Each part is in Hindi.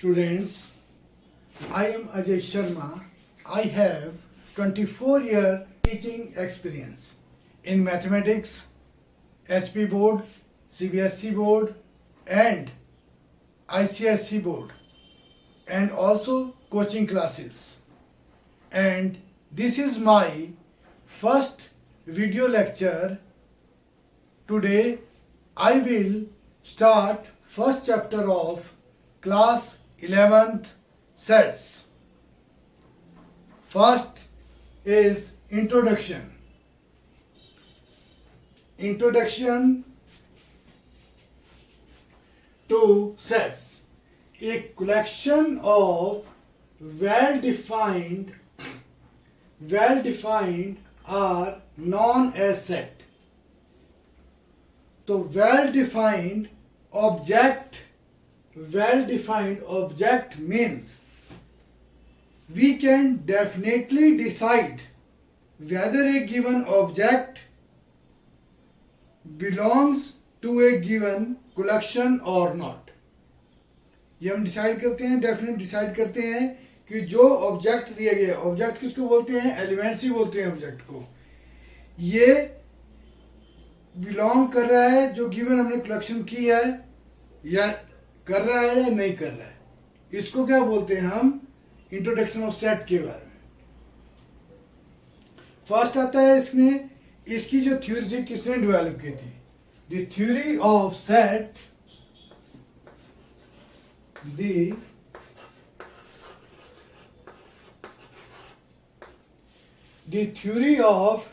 students. I am Ajay Sharma. I have 24-year teaching experience in mathematics, HP board, CBSE board and ICSE board and also coaching classes. And this is my first video lecture. Today I will start first chapter of class 11th sets. First is introduction. Introduction to sets. A collection of well-defined are known as set. तो well-defined object means we can definitely decide whether a given object belongs to a given collection or not. ये हम डिसाइड करते हैं, डेफिनेट डिसाइड करते हैं कि जो ऑब्जेक्ट दिया गया, ऑब्जेक्ट किसको बोलते हैं? एलिमेंट्स ही बोलते हैं ऑब्जेक्ट को. ये बिलोंग कर रहा है जो गिवन हमने कलेक्शन की है या कर रहा है या नहीं कर रहा है. इसको क्या बोलते हैं हम? इंट्रोडक्शन ऑफ सेट के बारे में. फर्स्ट आता है इसमें, इसकी जो थ्योरी थी किसने डेवलप की थी? The theory of set, the theory of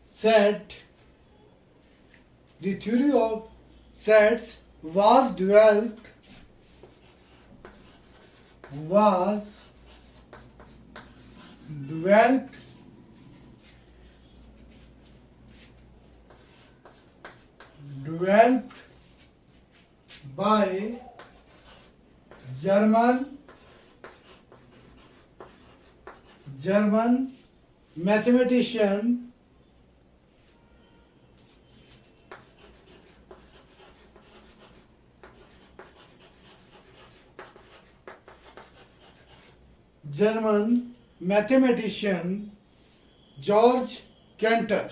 set the theory of sets was developed by German mathematician George Cantor.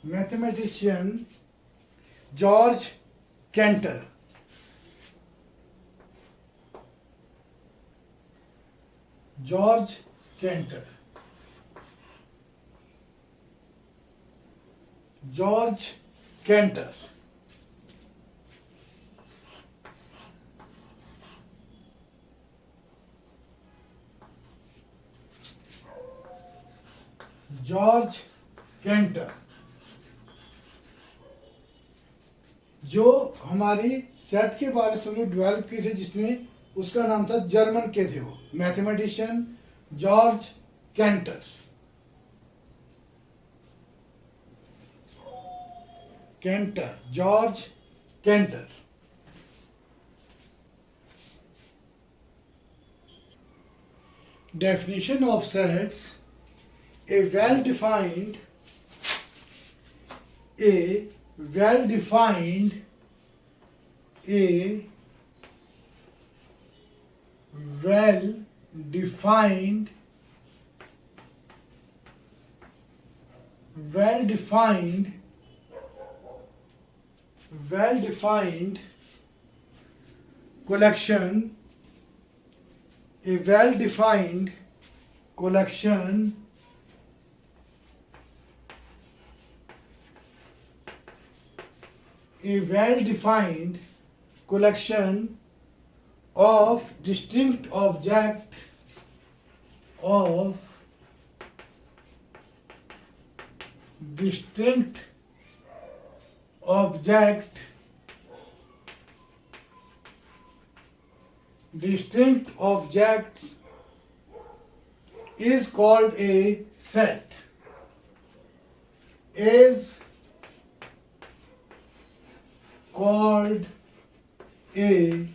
Mathematician George Cantor. George Cantor. George canter जो हमारी सेट के बारे में डेवलप की थे, जिसने उसका नाम था, जर्मन के थे वो, mathematician George canter. George canter. Definition of sets: a well-defined collection of distinct objects is called a set. Is called A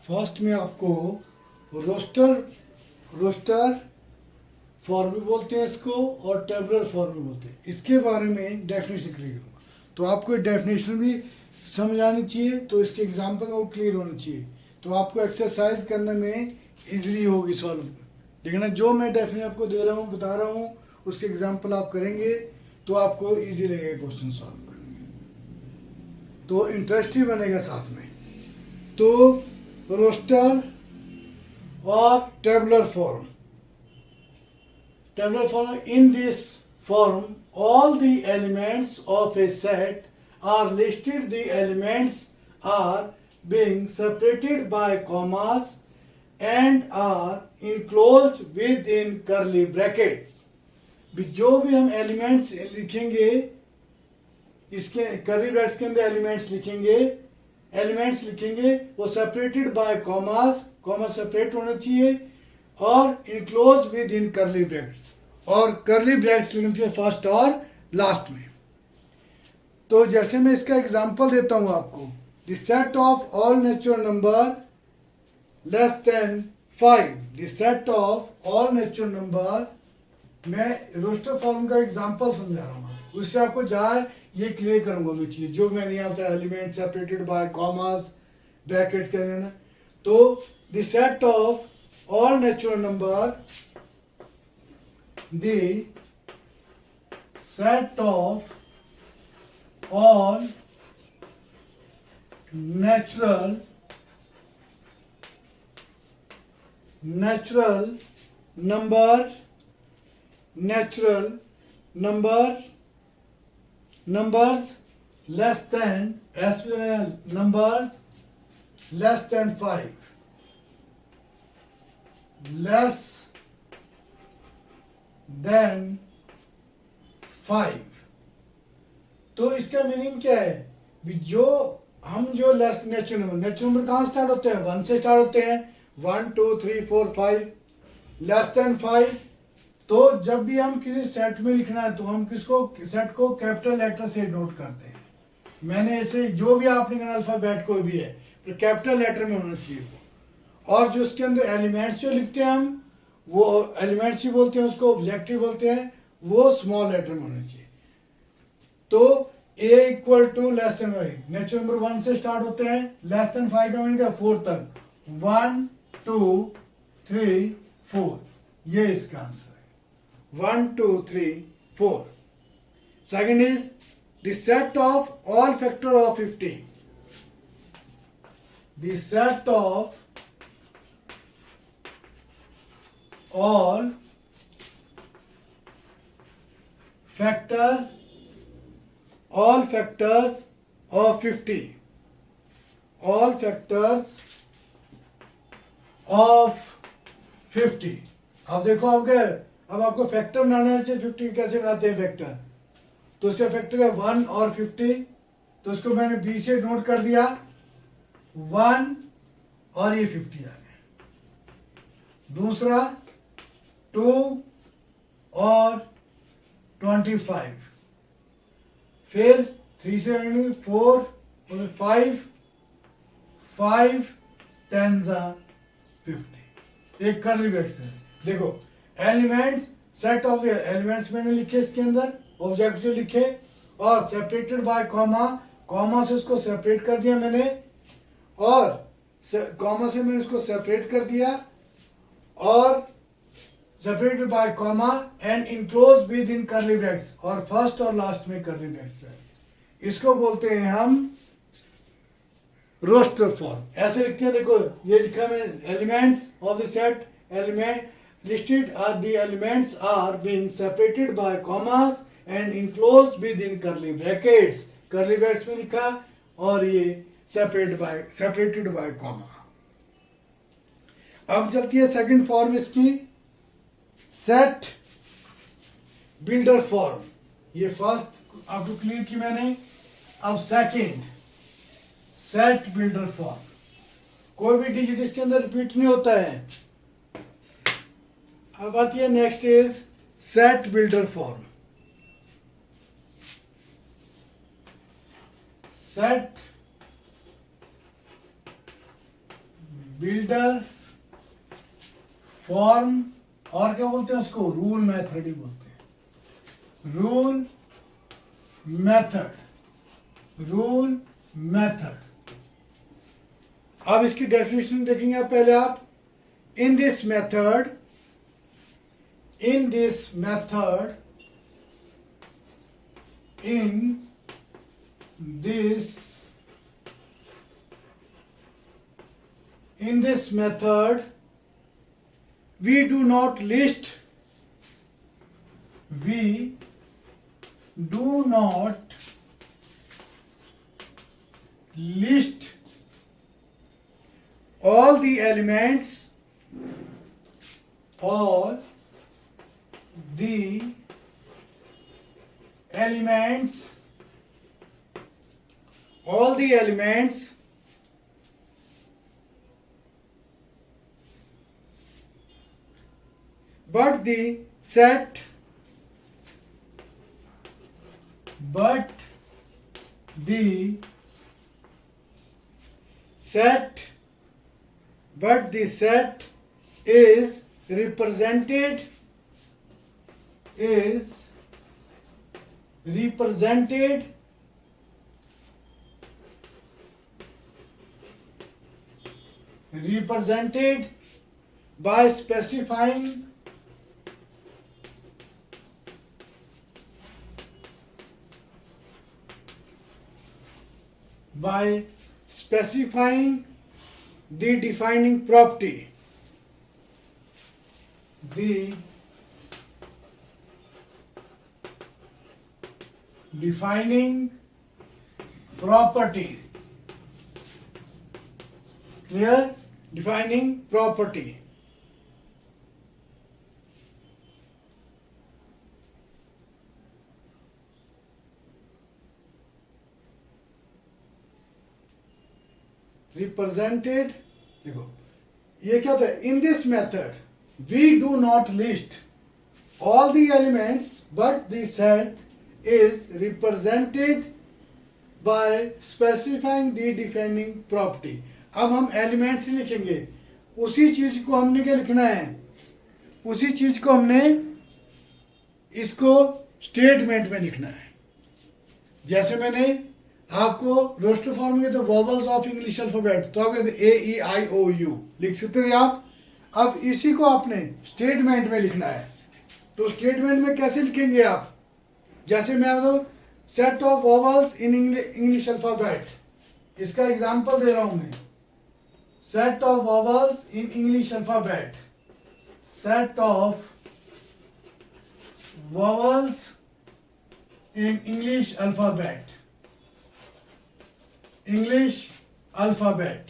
first में आपको रोस्टर फॉर्म भी बोलते हैं इसको और टेबुलर फॉर्म भी बोलते हैं। इसके बारे में डेफिनेशन क्लियर करूँगा, तो आपको डेफिनेशन भी समझ आनी चाहिए, तो इसके एग्जाम्पल वो क्लियर होना चाहिए, तो आपको एक्सरसाइज करने में इजीली होगी सॉल्व। लेकिन जो मैं डेफिनेशन आपको दे रहा हूँ, बता रहा हूँ, उसके एग्जाम्पल आप करेंगे तो आपको इजी लगेगा क्वेश्चन सॉल्व करने, तो इंटरेस्ट ही बनेगा साथ में। तो रोस्टर और tabular form, in this form all the elements of a set are listed. The elements are being separated by commas and are enclosed within curly brackets. जो भी हम एलिमेंट्स लिखेंगे, इसके कर्ली ब्रैकेट्स के अंदर एलिमेंट्स लिखेंगे वो separated by commas, comma separate होना चाहिए, और enclose within curly brackets, और कर्ली ब्रैकेट्स लिखना चाहिए फर्स्ट और लास्ट में। तो जैसे मैं इसका एग्जांपल देता हूं आपको, the set of all natural number less than 5, the set of all natural number, मैं रोस्टर फॉर्म का एग्जांपल समझा रहा हूँ, उससे आपको जहाँ ये क्लियर करूंगा वो चीज जो मैं नहीं आता, element separated by commas brackets कह देना। तो the set of all natural number, the set of all natural numbers less than numbers less than 5, less than 5। तो इसका मीनिंग क्या है? जो लेस नेचुरल नंबर कहाँ स्टार्ट होते हैं? 1 से स्टार्ट होते हैं, 1 2 3 4 5, लेस देन 5। तो जब भी हम किसी सेट में लिखना है तो हम किसको, सेट को कैपिटल लेटर से नोट करते हैं। मैंने ऐसे जो भी आपने करना अल्फाबेट कोई भी है तो कैपिटल लेटर में होना चाहिए वो। और जो उसके अंदर एलिमेंट्स जो लिखते हैं हम, वो एलिमेंट्स ही बोलते हैं, उसको ऑब्जेक्टिव बोलते हैं, वो स्मॉल लेटर में होना चाहिए। तो a equal to less than 5, natural number 1 से स्टार्ट होते हैं, लेस देन 5 का मीनिंग 4 तक, 1 2 3 4, ये इसका आंसर है, 1 2 3 4। Second is the set of all factor of 50, the set of all factors of 50, all factors of 50। अब देखो अब आपको फैक्टर बनाना है 50, कैसे बनाते हैं फैक्टर? तो उसका फैक्टर है 1 और 50, तो उसको मैंने बी से नोट कर दिया, 1 और ये 50 आ गया। दूसरा 2 और 25, फिर 3 से 4 और 5, 5 10 50, एक कर्ली ब्रैकेट्स है। देखो एलिमेंट्स, सेट ऑफ एलिमेंट्स मैंने लिखे इसके अंदर, ऑब्जेक्ट जो लिखे, और सेपरेटेड बाय कॉमा, कॉमा से उसको सेपरेट कर दिया मैंने, और कॉमा से मैंने उसको सेपरेट कर दिया, और separated by comma and enclose within curly brackets, और फर्स्ट और लास्ट में कर्ली ब्रैकेट्स है। इसको बोलते हैं हम रोस्टर फॉर्म। ऐसे लिखते हैं, देखो ये लिखा मैंने, elements of the set, element listed are the elements are being separated by commas and enclose within curly brackets, curly brackets में लिखा, और ये सेपरेटेड बाय कॉमा। अब चलती है सेकंड फॉर्म इसकी, सेट बिल्डर फॉर्म। ये फर्स्ट आपको क्लियर की मैंने, अब सेकंड सेट बिल्डर फॉर्म। कोई भी डिजिट इसके अंदर रिपीट नहीं होता है। अब आती है next is set builder form. Set builder, form, और क्या बोलते हैं उसको, रूल मेथड ही बोलते हैं, रूल मेथड, रूल मेथड। अब इसकी डेफिनेशन देखेंगे आप पहले आप, इन this method, in this method, in this method we do not list all the elements, all the elements but the set is represented by specifying the defining property, the defining property, clear, defining property. Represented, देखो ये क्या होता है, in this method we do not list all the elements but the set is represented by specifying the defining property. अब हम एलिमेंट्स ही लिखेंगे, उसी चीज को हमने क्या लिखना है, उसी चीज को हमने इसको स्टेटमेंट में लिखना है। जैसे मैंने आपको रोस्टर फॉर्म में तो वॉवल्स ऑफ इंग्लिश अल्फाबेट, तो आप कहते ए ई आई ओ यू लिख सकते थे आप। अब इसी को आपने स्टेटमेंट में लिखना है, तो स्टेटमेंट में कैसे लिखेंगे आप, जैसे मैं बताऊँ set of vowels in English alphabet, इसका एग्जांपल दे रहा हूं मैं, set of vowels in English alphabet, set of vowels in English alphabet, English alphabet,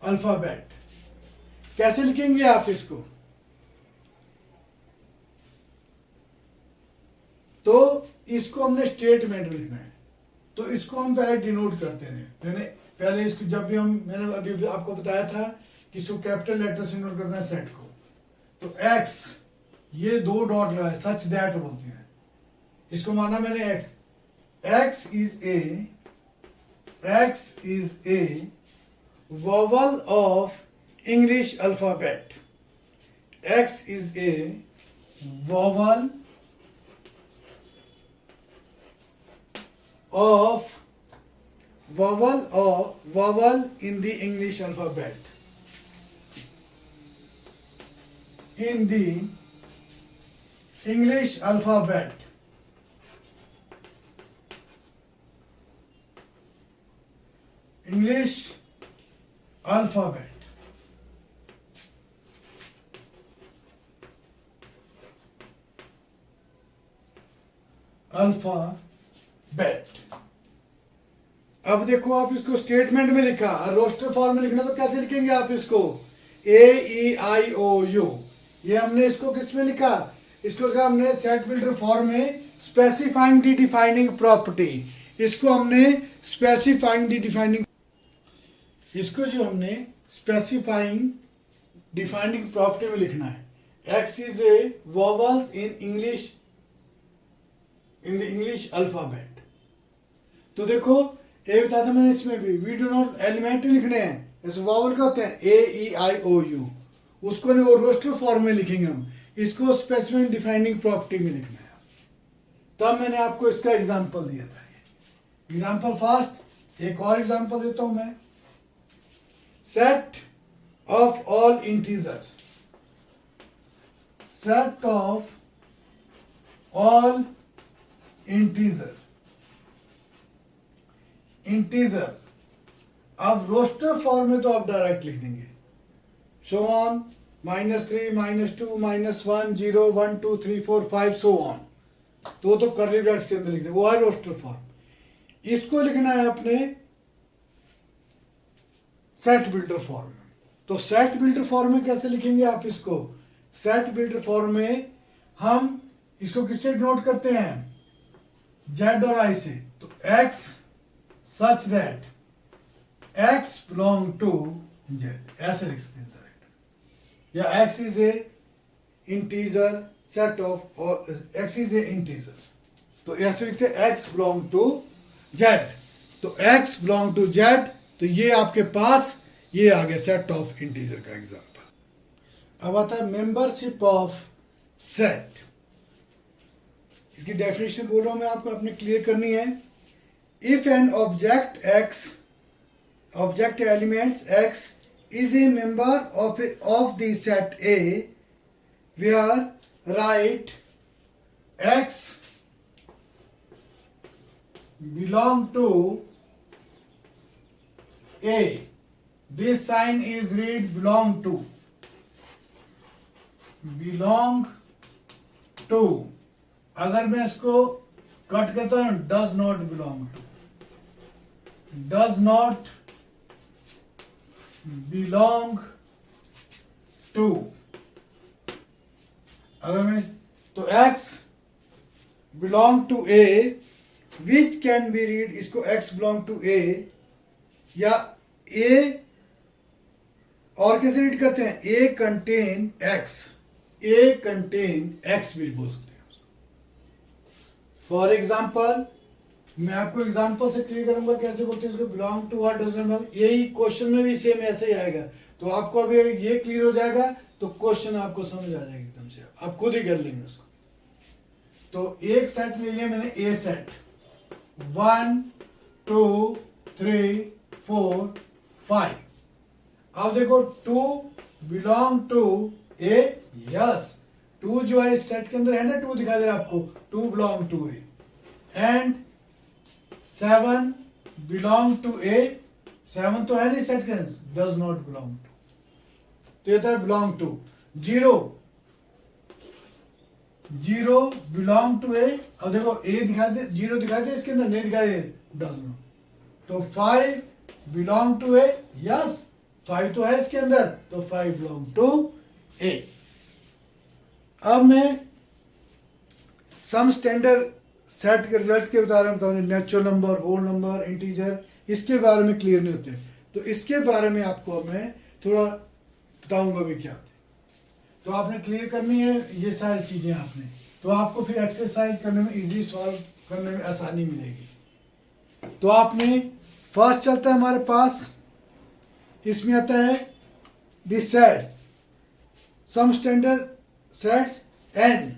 alphabet कैसे लिखेंगे आप इसको, तो इसको हमने स्टेटमेंट में लिखना है, तो इसको हम पहले डिनोट करते हैं। मैंने पहले इसको जब भी मैंने अभी आपको बताया था कि इसको कैपिटल लेटर से नोट करना है सेट को, तो एक्स ये दो डॉट लगा है, सच दैट बोलते हैं इसको, माना मैंने x, x is A vowel of English alphabet, x is A vowel in the English alphabet, in the English alphabet, English alphabet, alphabet. अब देखो आप इसको स्टेटमेंट में लिखा, रोस्टर फॉर्म में लिखना तो कैसे लिखेंगे आप इसको, ए ई आई ओ यू, ये हमने इसको किस में लिखा, इसको लिखा हमने सेट बिल्डर फॉर्म में स्पेसिफाइंग द डिफाइनिंग प्रॉपर्टी, इसको हमने स्पेसिफाइंग द डिफाइनिंग, इसको जो हमने स्पेसिफाइंग डिफाइनिंग प्रॉपर्टी में लिखना है, x is A vowels in English in the English alphabet. तो देखो ए बताया था मैंने इसमें भी, वी डू नॉट एलिमेंट लिखने हैं, जैसे वावल का होते हैं ए ई आई ओ यू, उसको नहीं वो रोस्टर फॉर्म में लिखेंगे हम, इसको स्पेसिफिक डिफाइनिंग प्रॉपर्टी में लिखना है। तब मैंने आपको इसका एग्जाम्पल दिया था। एग्जाम्पल फर्स्ट, एक और एग्जाम्पल देता हूं मैं। Set of all integers, set of all integer, integer अब रोस्टर फॉर्म में तो आप डायरेक्ट लिख देंगे, सो ऑन -3 -2 -1 0 1 2 3 4 5 सो ऑन, तो वो तो कर्ली ब्रैकेट्स के अंदर लिख देंगे, वो है रोस्टर फॉर्म। इसको लिखना है अपने सेट बिल्डर फॉर्म में। तो सेट बिल्डर फॉर्म में कैसे लिखेंगे आप इसको? सेट बिल्डर फॉर्म में हम इसको किससे डिनोट करते हैं? जेड और आई से। तो x such that x belong to Z, ऐसे लिख सकते हैं डायरेक्ट, या x is a integer set of, और एक्स इज ए इंटीजर, तो ऐसे लिखते हैं एक्स बिलोंग टू जेड। तो एक्स बिलोंग टू जेड, तो ये आपके पास ये आ गया सेट ऑफ इंटीजर का एग्जांपल। अब आता है मेंबरशिप ऑफ सेट। इसकी डेफिनेशन बोल रहा हूं मैं आपको, अपने क्लियर करनी है। If an object x, object elements x is a member of the set A, where write x belong to A, this sign is read belong to, belong to। अगर मैं इसको कट करता हूं, does not belong to, does not belong to। अगर मैं, तो x belong to A which can be read, इसको x belong to A, या A और कैसे रीड करते हैं? A contain x, A contain x भी बोल सकते हैं। फॉर एग्जाम्पल, मैं आपको एग्जाम्पल से क्लियर करूंगा कैसे बोलते हैं इसको, बिलोंग टू और डज नॉट बिलोंग, यही क्वेश्चन में भी सेम ऐसे ही आएगा। तो आपको अभी ये क्लियर हो जाएगा तो क्वेश्चन आपको समझ आ जाएगा एकदम से, आप खुद ही कर लेंगे उसको। तो एक सेट ले लिया मैंने, ए सेट 1 2 3 4 5। अब देखो 2 बिलोंग टू ए, यस 2 जो है इस सेट के अंदर है ना, 2 दिखाई दे रहा है आपको, 2 belong to A. And 7 belong to A, 7 तो है नहीं सेट के अंदर, डज नॉट बिलोंग टू, तो ये था belong to. 0 belong to A, अब देखो ए दिखाई दे, 0 दिखाई दे इसके अंदर, नहीं दिखाई दे, डज नॉट। तो 5 बिलोंग टू ए, यस 5 तो है इसके अंदर, तो 5 बिलोंग टू ए। अब मैं सम स्टैंडर्ड सेट के रिजल्ट के बारे में बताऊंगा, natural number, whole number, integer, इसके बारे में क्लियर नहीं होते, तो इसके बारे में आपको मैं थोड़ा बताऊंगा भी क्या। तो आपने क्लियर करनी है ये सारी चीजें आपने, तो आपको फिर एक्सरसाइज करने में, इजीली सॉल्व करने में आसानी मिलेगी। तो आपने फर्स्ट चलता है हमारे पास, इसमें आता है this set, some standard sets N,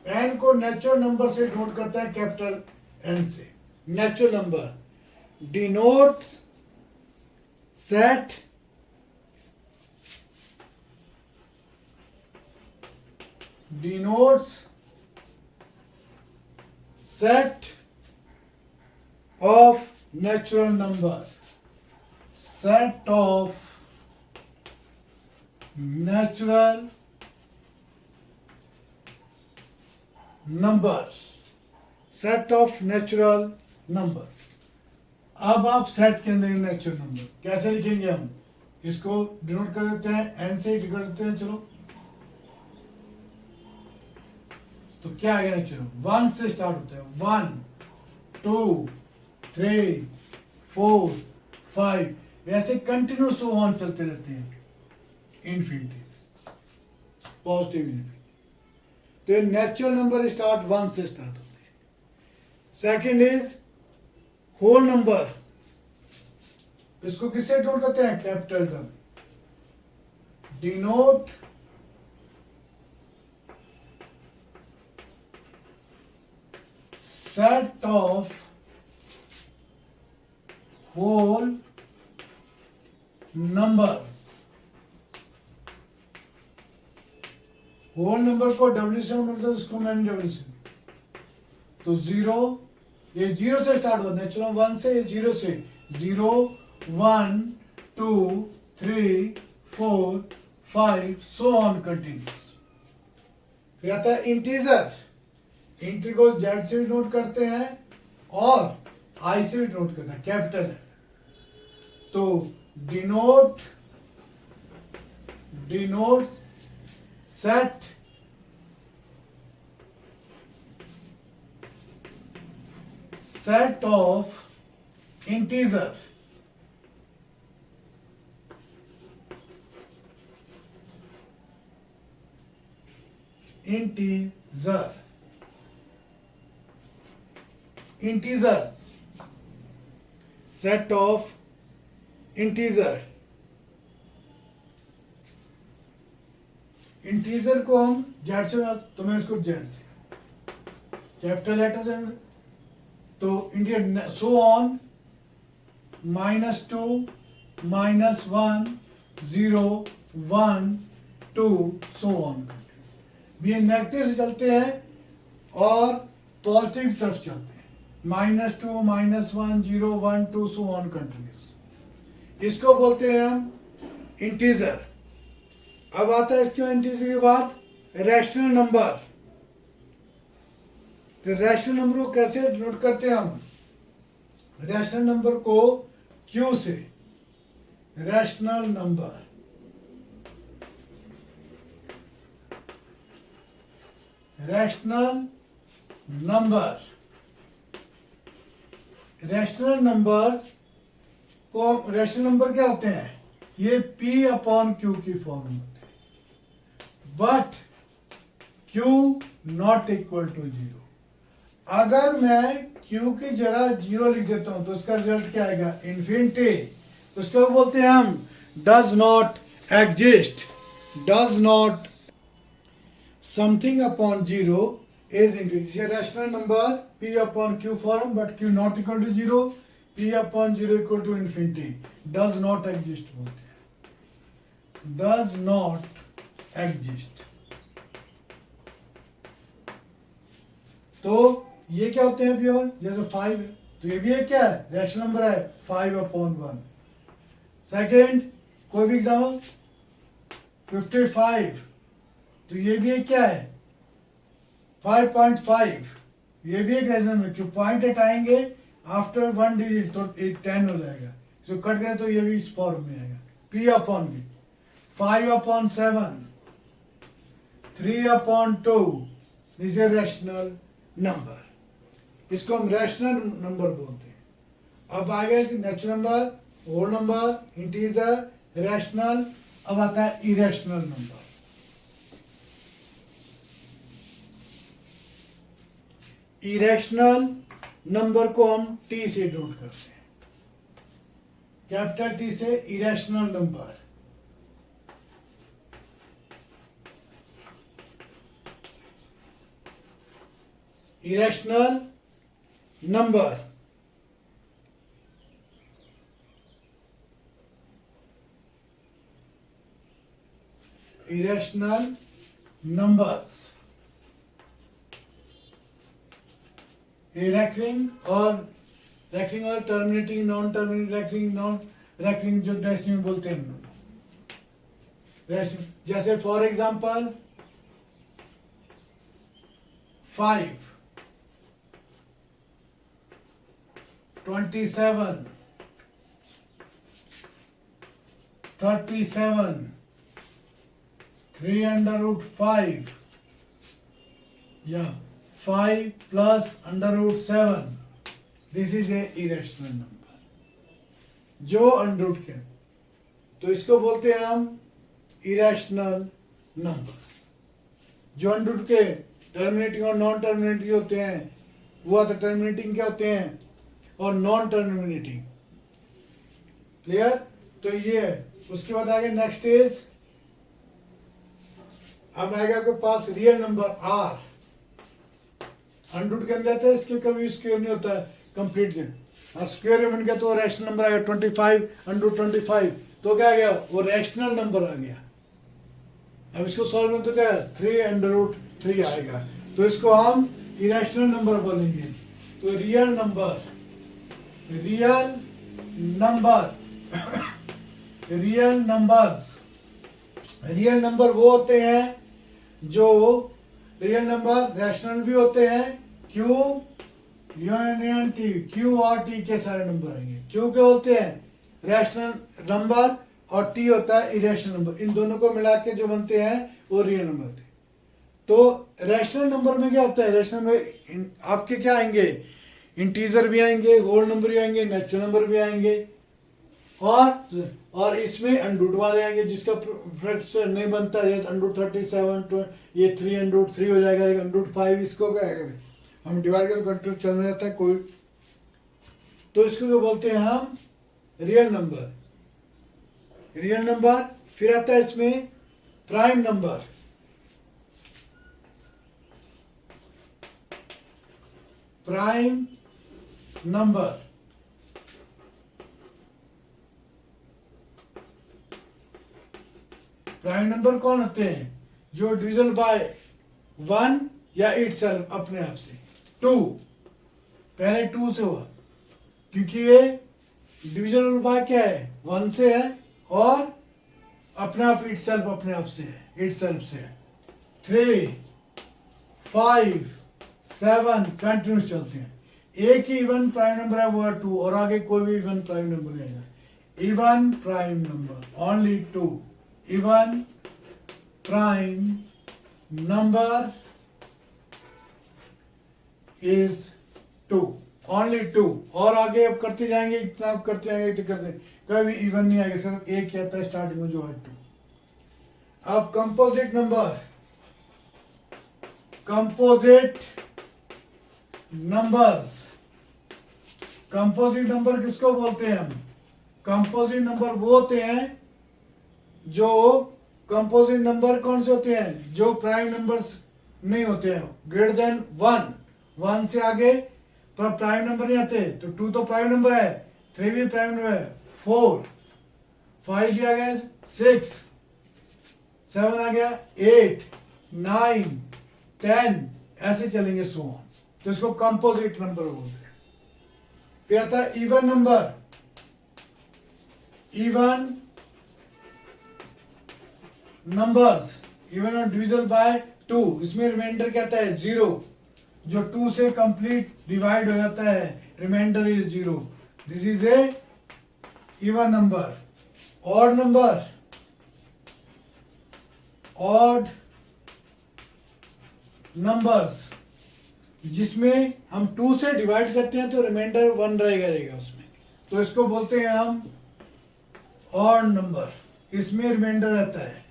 N को नेचुरल नंबर से डिनोट करता है, कैपिटल एन से। Natural number denotes set denotes set of natural number, set of natural numbers, set of natural numbers। अब आप सेट के अंदर नेचुरल नंबर कैसे लिखेंगे? हम इसको डिनोट कर देते हैं, एन से ही कर देते हैं। चलो, तो क्या आएगा नेचुरल? 1 से स्टार्ट होता है, 1 2 3 4 5, ऐसे कंटिन्यू सो ऑन चलते रहते हैं, इन्फिनिटी, पॉजिटिव इन्फिनिटी। तो ये नेचुरल नंबर स्टार्ट 1 से स्टार्ट होते हैं. Second is whole number. इसको किससे डिनोट करते हैं? Capital term. Denote set of whole numbers. Whole number को डब्ल्यू से होता है, उसको मैंने डब्ल्यू से. तो 0, ये 0 से स्टार्ट होता है. नेचुरल 1 से, ये 0 से. 0 1 2 3 4 5 सो ऑन कंटिन्यूस. फिर आता है इंटीजर. इंटी को जेड से भी नोट करते हैं और आई से भी नोट करते हैं, कैपिटल है. तो denote set of integer. Integers. Set of integer. Integer को हम जेड से, तो मैं इसको जेड से, कैपिटल लेटर से. तो integer so on -2 -1 0 1 2 so on. ये नेगेटिव से चलते हैं और पॉजिटिव तरफ चलते हैं. -2 -1 0 1 2 सो ऑन कंटिन्यूस. इसको बोलते हैं हम इंटीजर. अब आता है इसके इंटीजर के बाद रैशनल नंबर. तो रैशनल नंबर को कैसे नोट करते हैं हम? रैशनल नंबर को क्यू से. Rational number. Rational number. Rational numbers को, रैशनल नंबर क्या होते हैं? ये P अपॉन Q की फॉर्म होते हैं. But Q not equal to 0. अगर मैं Q की जगह 0 लिख देता हूं तो उसका रिजल्ट क्या आएगा? इन्फिनिटी. तो उसको बोलते हैं हम does not exist. Does not something upon 0 is infinity. Rational number P upon Q form, but Q not equal to 0. P upon 0 equal to infinity. Does not exist बोलते हैं. Does not exist. तो ये क्या होते हैं प्योर? जैसे 5 है तो ये भी एक क्या है? रैशनल नंबर है. 5 अपॉन 1. सेकेंड, कोई भी एग्जाम्पल 55. तो ये भी एक क्या है? 5.5. ये भी एक रैशनल नंबर. क्यों पॉइंट हटाएंगे आफ्टर 1 डिजिट तो 10 हो जाएगा. तो कट गए तो ये भी इस फॉर्म में आएगा. P upon B. 5 upon 7. 3 upon 2. This is rational number. इसको हम रैशनल नंबर बोलते हैं. अब आ गया natural number, whole number, integer, rational. अब आता है इरेशनल नंबर. इरेशनल नंबर को हम T से डिनोट करते हैं. कैपिटल T से irrational number. Irrational number. Irrational numbers. Recurring और terminating, non terminating, recurring, non recurring, जो डेसिमल बोलते हैं. जैसे फॉर एग्जांपल 5 27 37 3 अंडर रूट 5 या 5 plus under root 7. This is a irrational number जो अंडर रूट के. तो इसको बोलते हैं हम इरेशनल नंबर्स. जो अंडर रूट के टर्मिनेटिंग और नॉन टर्मिनेटिंग होते हैं, वो आते टर्मिनेटिंग क्या होते हैं और नॉन टर्मिनेटिंग। क्लियर? तो ये है। उसके बाद आगे नेक्स्ट इज, अब आएगा आपके पास रियल नंबर आर। अंडरूट के अंदर आता है, इसके कभी स्क्वायर नहीं होता है कंप्लीट में। और स्क्वायर में बन गया तो रैशनल नंबर आएगा 25 अंडरूट 25, तो क्या आ गया वो रैशनल नंबर आ गया। अब इसको सॉल्व में तो क्या 3 अंडरूट 3 आएगा, तो इसको हम इरेशनल नंबर बोलेंगे। तो रियल नंबर रियल नंबर वो होते हैं जो रियल नंबर रैशनल भी होते हैं, क्यू यूनियन टी, क्यू और टी के सारे नंबर आएंगे। क्यू के होते हैं रैशनल नंबर और टी होता है इरेशनल नंबर, इन दोनों को मिला के जो बनते हैं वो रियल नंबर होते हैं। तो रैशनल नंबर में क्या होता है, रैशनल में आपके क्या आएंगे, इंटीजर भी आएंगे, होल नंबर भी आएंगे, नेचुरल नंबर भी आएंगे, और इसमें अंडरूट वाले आएंगे जिसका फ्रैक्शन नहीं बनता है, अंडरूट 37 ये 3 अंडरूट 3 हो जाएगा, अंडरूट 5 इसको क्या आएगा, हम डिवाइड कर कंट्रोल चल जाता है कोई, तो इसको क्या बोलते हैं हम रियल नंबर। फिर आता है इसमें प्राइम नंबर। प्राइम नंबर कौन होते हैं, जो डिविजन बाय 1 या इटसेल्फ अपने आप से 2, पहले 2 से हुआ, क्योंकि ये डिविजन बाय क्या है 1 से है और अपने आप इटसेल्फ अपने आप से है, इटसेल्फ से है। 3 5 7 कंटिन्यूस चलते हैं। एक ही इवन प्राइम नंबर है वो है 2, और आगे कोई भी इवन प्राइम नंबर नहीं आएगा। Even prime number only 2, even prime number is 2, only 2, और आगे अब करते जाएंगे, इतना आप करते जाएंगे तो करते, कभी इवन नहीं आएगा, सिर्फ एक ही आता है स्टार्टिंग में जो है 2। अब कंपोजिट नंबर किसको बोलते हैं हम, कंपोजिट नंबर वो होते हैं जो, कंपोजिट नंबर कौन से होते हैं, जो प्राइम नंबर्स नहीं होते हैं, ग्रेटर देन 1 से आगे पर प्राइम नंबर नहीं आते, तो 2 तो प्राइम नंबर है, 3 भी प्राइम नंबर है, 4 5 भी आ गया, 6 7 आ गया, 8 9 10 ऐसे चलेंगे सो ऑन, तो इसको कंपोजिट नंबर बोलते हैं। फिर आता है even number. Even numbers, even और डिविजन बाय 2, इसमें रिमाइंडर क्या आता है 0, जो 2 से कंप्लीट डिवाइड हो जाता है, reminder is 0, this is a even number. Odd numbers, जिसमें हम 2 से डिवाइड करते हैं तो रिमाइंडर 1 रहेगा उसमें, तो इसको बोलते हैं हम ऑड नंबर। इसमें रिमाइंडर रहता है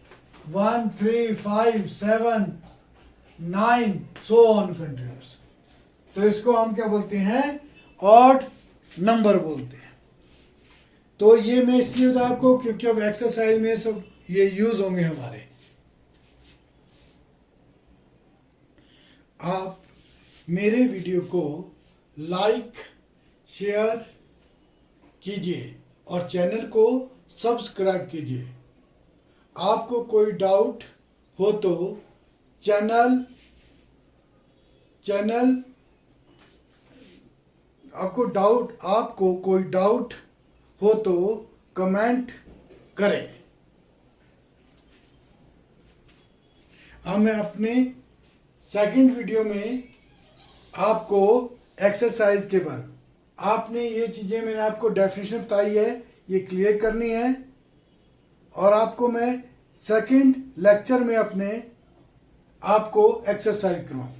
1 3 5 7 9 सो ऑन कंटिन्यूस, तो इसको हम क्या बोलते हैं ऑड नंबर बोलते हैं। तो ये मैं इसलिए बताया आपको क्योंकि अब एक्सरसाइज में सब ये यूज होंगे हमारे। आप मेरे वीडियो को लाइक शेयर कीजिए और चैनल को सब्सक्राइब कीजिए। आपको कोई डाउट हो तो चैनल आपको कोई डाउट हो तो कमेंट करें। अब मैं अपने सेकंड वीडियो में आपको एक्सरसाइज के बाद, आपने ये चीज़ें मैंने आपको डेफिनेशन बताई है, ये क्लियर करनी है, और आपको मैं सेकंड लेक्चर में अपने आपको एक्सरसाइज करवाऊँ।